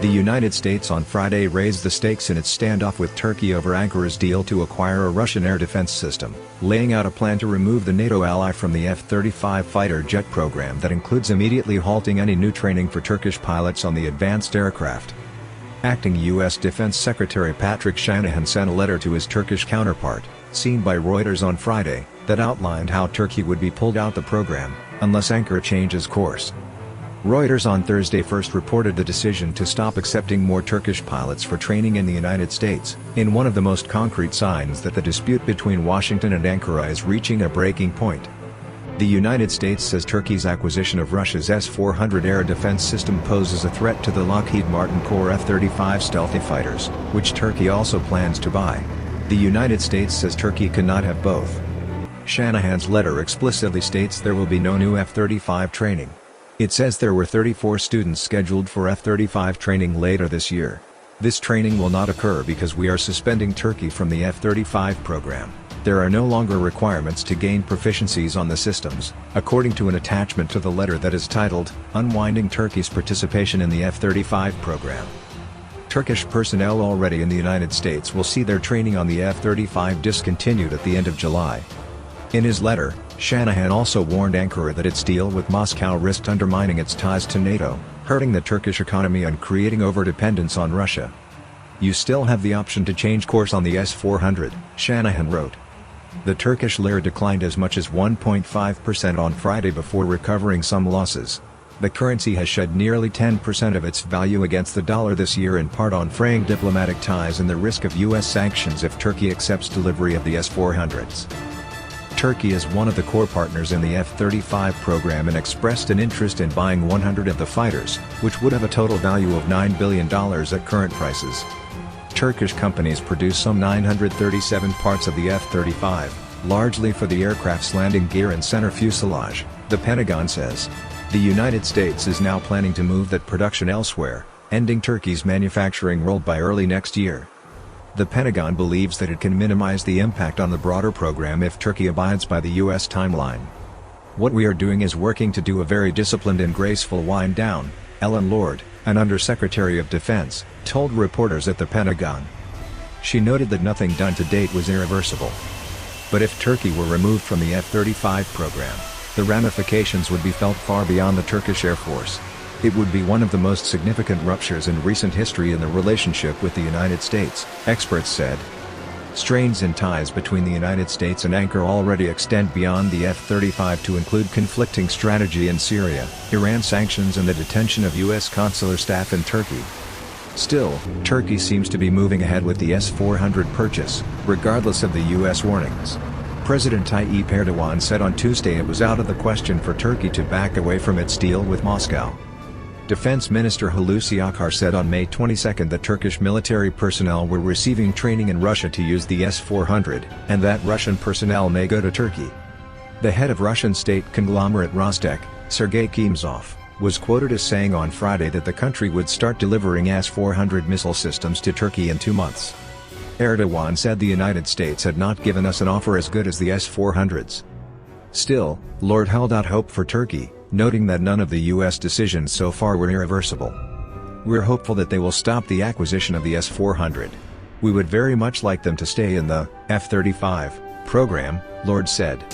The United States on Friday raised the stakes in its standoff with Turkey over Ankara's deal to acquire a Russian air defense system, laying out a plan to remove the NATO ally from the F-35 fighter jet program that includes immediately halting any new training for Turkish pilots on the advanced aircraft. Acting U.S. Defense Secretary Patrick Shanahan sent a letter to his Turkish counterpart, seen by Reuters on Friday, that outlined how Turkey would be pulled out the program, unless Ankara changes course. Reuters on Thursday first reported the decision to stop accepting more Turkish pilots for training in the United States, in one of the most concrete signs that the dispute between Washington and Ankara is reaching a breaking point. The United States says Turkey's acquisition of Russia's S-400 air defense system poses a threat to the Lockheed Martin core F-35 stealthy fighters, which Turkey also plans to buy. The United States says Turkey cannot have both. Shanahan's letter explicitly states there will be no new F-35 training. It says there were 34 students scheduled for F-35 training later this year. This training will not occur because we are suspending Turkey from the F-35 program. There are no longer requirements to gain proficiencies on the systems, according to an attachment to the letter that is titled, Unwinding Turkey's Participation in the F-35 Program. Turkish personnel already in the United States will see their training on the F-35 discontinued at the end of July. In his letter, Shanahan also warned Ankara that its deal with Moscow risked undermining its ties to NATO, hurting the Turkish economy and creating overdependence on Russia. You still have the option to change course on the S-400, Shanahan wrote. The Turkish lira declined as much as 1.5% on Friday before recovering some losses. The currency has shed nearly 10% of its value against the dollar this year, in part on fraying diplomatic ties and the risk of U.S. sanctions if Turkey accepts delivery of the S-400s. Turkey is one of the core partners in the F-35 program and expressed an interest in buying 100 of the fighters, which would have a total value of $9 billion at current prices. Turkish companies produce some 937 parts of the F-35, largely for the aircraft's landing gear and center fuselage, the Pentagon says. The United States is now planning to move that production elsewhere, ending Turkey's manufacturing role by early next year. The Pentagon believes that it can minimize the impact on the broader program if Turkey abides by the U.S. timeline. What we are doing is working to do a very disciplined and graceful wind down, Ellen Lord, an Undersecretary of Defense, told reporters at the Pentagon. She noted that nothing done to date was irreversible. But if Turkey were removed from the F-35 program, the ramifications would be felt far beyond the Turkish Air Force. It would be one of the most significant ruptures in recent history in the relationship with the United States, experts said. Strains in ties between the United States and Ankara already extend beyond the F-35 to include conflicting strategy in Syria, Iran sanctions and the detention of U.S. consular staff in Turkey. Still, Turkey seems to be moving ahead with the S-400 purchase, regardless of the U.S. warnings. President Tayyip Erdogan said on Tuesday it was out of the question for Turkey to back away from its deal with Moscow. Defense Minister Hulusi Akar said on May 22 that Turkish military personnel were receiving training in Russia to use the S-400, and that Russian personnel may go to Turkey. The head of Russian state conglomerate Rostec, Sergei Kimzov, was quoted as saying on Friday that the country would start delivering S-400 missile systems to Turkey in 2 months. Erdogan said the United States had not given us an offer as good as the S-400s. Still, Lord held out hope for Turkey, noting that none of the U.S. decisions so far were irreversible. We're hopeful that they will stop the acquisition of the S-400. We would very much like them to stay in the F-35 program, Lord said.